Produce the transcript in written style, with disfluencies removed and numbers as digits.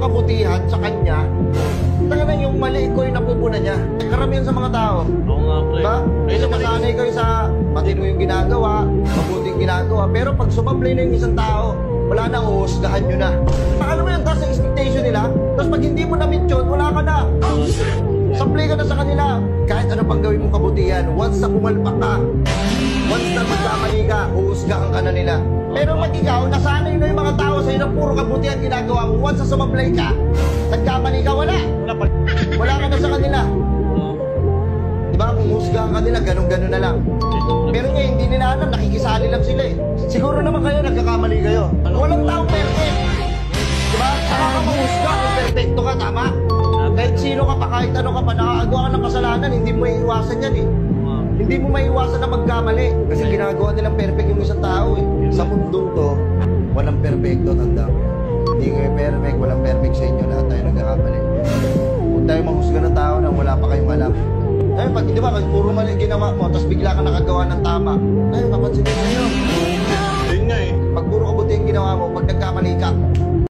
kabutihan sa kanya, talagang yung mali ko yung napupuna niya. Karamihan sa mga tao. Oo nga, pre. Diba? Kasi nasanay kayo sa matino yung ginagawa, mabuting ginagawa, pero pag sumablay na yung isang tao, wala na, uhusgahan nyo na. Ano mo yung taas ng expectation nila? Tapos pag hindi mo na-meet yun, wala ka na. Sablay ka na sa kanila. Kahit ano pang gawin mong kabutihan, once na pumalpak ka, once na magkamali ka, uhusgahan ka na nila. Pero pag ikaw, nasanay na yung mga tao sa'yo na puro kabutihan ginagawa mo, once na sumablay ka, nagkamali ka, wala. Wala ka na sa kanila. Diba? Kung husgahan ka nila, ganun-ganun na lang. Pero ngayon, hindi nila alam, nakikisali lang sila eh. Siguro naman kayo, nagkakamali kayo. Walang taong perfect. Diba? Saka ka mahusga kung perfecto ka, tama? Kahit sino ka pa, kahit ano ka pa, nakakagawa ka ng kasalanan, hindi mo maiiwasan yan eh. Hindi mo maiiwasan na magkamali. Kasi ginagawa nilang perfect yung isang tao eh. Sa mundong to, walang perfecto, tanda mo yan. Hindi kayo perfect, walang perfect sa inyo, lahat tayo nagkakamali. Huwag tayo mahusga ng tao na wala pa kayong alam. Ay, pag di ba, puro mali ginawa mo, tapos bigla ka nakagawa ng tama. Ay, papansin mo,